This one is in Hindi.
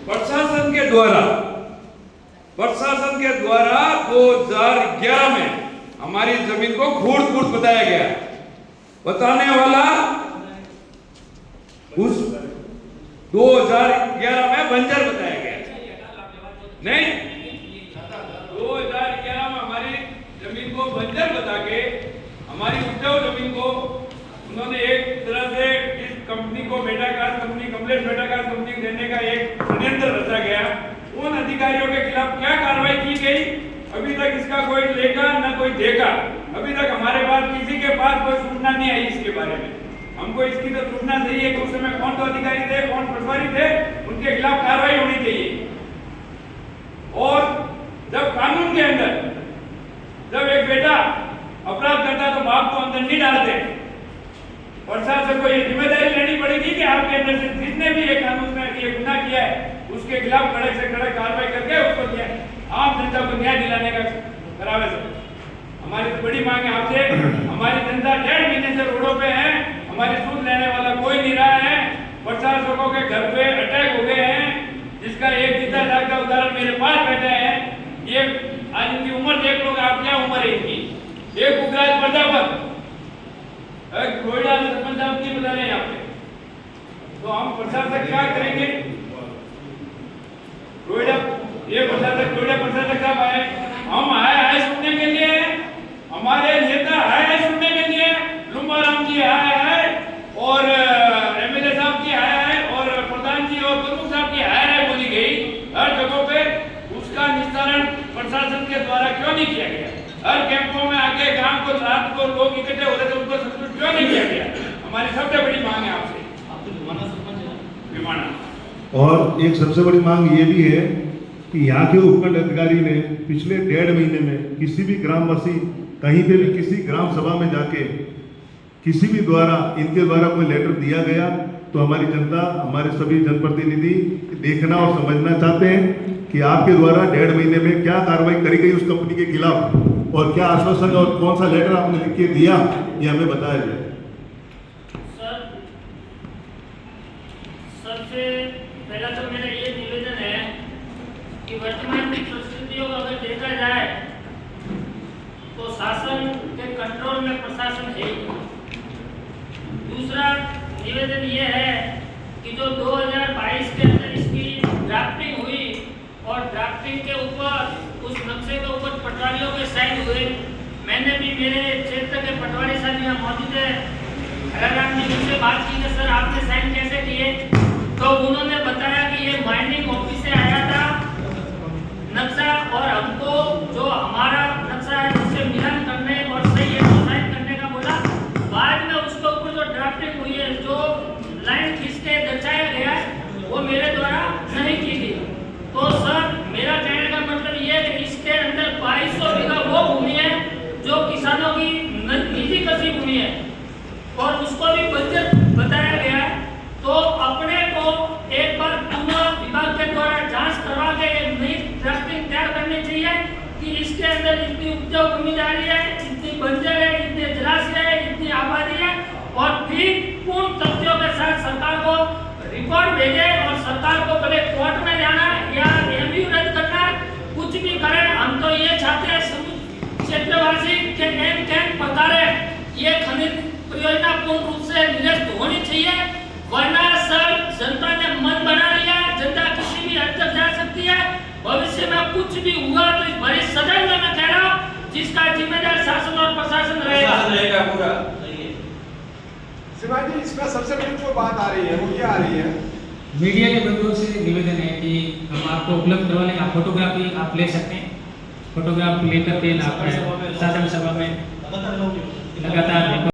प्रशासन के द्वारा 2011 में हमारी जमीन को खूड़ बताया गया। बताने वाला उस 2011 में बंजर बताया गया। नहीं, 2011 में हमारी जमीन को बंजर बता के हमारी उपजाऊ जमीन को उन्होंने एक तरह से इस कंपनी को मेटाकास्ट कंपनी कमलेश मेटाकास्ट कंपनी को देने का एक षड्यंत्र रचा गया। उन अधिकारियों के खिलाफ क्या कार्रवाई की गई, अभी तक इसका कोई लेखा न कोई देखा। अभी तक हमारे पास किसी के पास कोई सूचना नहीं आई इसके बारे में। हमको इसकी तो सूचना चाहिए कि उस समय कौन तो अधिकारी थे, कौन पटवारी थे, उनके खिलाफ कार्रवाई होनी चाहिए। और जब कानून के अंदर जब एक बेटा अपराध करता तो बाप को अंदर नहीं डालते। प्रशासन को ये जिम्मेदारी लेनी पड़ेगी कि आपके अंदर से जिसने भी ये कानून में ये गुनाह किया है उसके खिलाफ कड़क से कड़क कार्रवाई करके उसको आम जनता को न्याय दिलाने का करावे सर। हमारी तो बड़ी मांग है आपसे। हमारी जनता 1.5 महीने से रोडों पे है, हमारी सुन लेने वाला कोई नहीं रहा है। प्रशासकों के घर पे अटैक हो गए हैं, जिसका एक जीता जागता उदाहरण मेरे पास बैठे हैं। ये आज इनकी उम्र देख लो, आप क्या उम्र है इनकी। एक उग्राज प्रजापत कोयडा सरपंच साहब नहीं बता रहे यहाँ पे, तो हम प्रशासक क्या करेंगे। ये प्रशासक साहब आए, हम आए सुनने के लिए, हमारे नेता आए सुनने के लिए, लुम्बाराम जी आए हैं और एमएलए साहब की आया है और प्रधान जी और प्रमुख साहब की आया है बोली गई हर जगहों पे। उसका निस्तारण प्रशासन के द्वारा क्यों नहीं किया गया। हर कैंपों में आके गांव को रात को लोग इकट्ठे हो रहे थे, उनको संतुष्ट क्यों नहीं किया गया। हमारी सबसे बड़ी मांग है आपसे। और एक सबसे बड़ी मांग ये भी है कि यहाँ के उपखंड अधिकारी ने पिछले 1.5 महीने में किसी भी ग्रामवासी कहीं पे भी किसी ग्राम सभा में जाके किसी भी द्वारा इनके द्वारा कोई लेटर दिया गया तो हमारी जनता, हमारे सभी जनप्रतिनिधि देखना और समझना चाहते हैं कि आपके द्वारा 1.5 महीने में क्या कार्रवाई करी गई उस कंपनी के खिलाफ और क्या आश्वासन और कौन सा लेटर आपने लिख के दिया, ये हमें बताया जाए। सबसे पहला तो मेरा ये निवेदन है कि वर्तमान की परिस्थितियों को अगर देखा जाए तो शासन के कंट्रोल में प्रशासन है। दूसरा निवेदन ये है कि जो 2022 के अंदर इसकी ड्राफ्टिंग हुई और ड्राफ्टिंग के ऊपर उस नक्शे के ऊपर पटवारियों के साइन हुए। मैंने भी मेरे क्षेत्र के पटवारी साहब यहाँ मौजूद है, हराराम जी उनसे बात की कि सर आपने साइन कैसे किए, तो उन्होंने बताया कि ये माइनिंग ऑफिस से आया था नक्शा और हमको जो हमारा नक्शा है उससे मिलान करने और सही है तो साइन करने का बोला। बाद में उसके ऊपर जो ड्राफ्टिंग हुई है, जो लाइन खींच के दर्शाया गया वो मेरे द्वारा नहीं की गई। तो सर मेरा कहने का मतलब ये है कि इसके अंदर 2200 बीघा वो भूमि है जो किसानों की निजी कृषि भूमि है और उसको भी बंजर बताया गया है। तो अपने को एक बार पुनः विभाग के द्वारा जांच करवा के नई ड्राफ्टिंग तैयार करनी चाहिए कि इसके अंदर इतनी उपजाऊ भूमि जा रही है, इतनी बंजर है, इतने जलाशय है, इतनी आबादी है और फिर पूर्ण तथ्यों के साथ सरकार को रिपोर्ट भेजे और सरकार को भले कोर्ट में जाना या एमयू रद्द करना, कुछ भी करें। हम तो ये चाहते हैं क्षेत्रवासी के कैन प्रकारे ये खनिज परियोजना पूर्ण रूप से निरस्त होनी चाहिए, वरना सर जनता ने मन बना लिया, जनता किसी भी हद तक जा सकती है। भविष्य में कुछ भी हुआ तो इस भरे सदन में मैं कह रहा हूँ जिसका जिम्मेदार शासन और प्रशासन रहेगा पूरा। शिवाजी, इसमें सबसे बड़ी जो बात आ रही है वो क्या आ रही है, मीडिया के बंधुओं से निवेदन है कि हम आपको उपलब्ध करवाने का फोटोग्राफी आप ले सकते हैं। फोटोग्राफ लेकर के आप शासन सभा में लगातार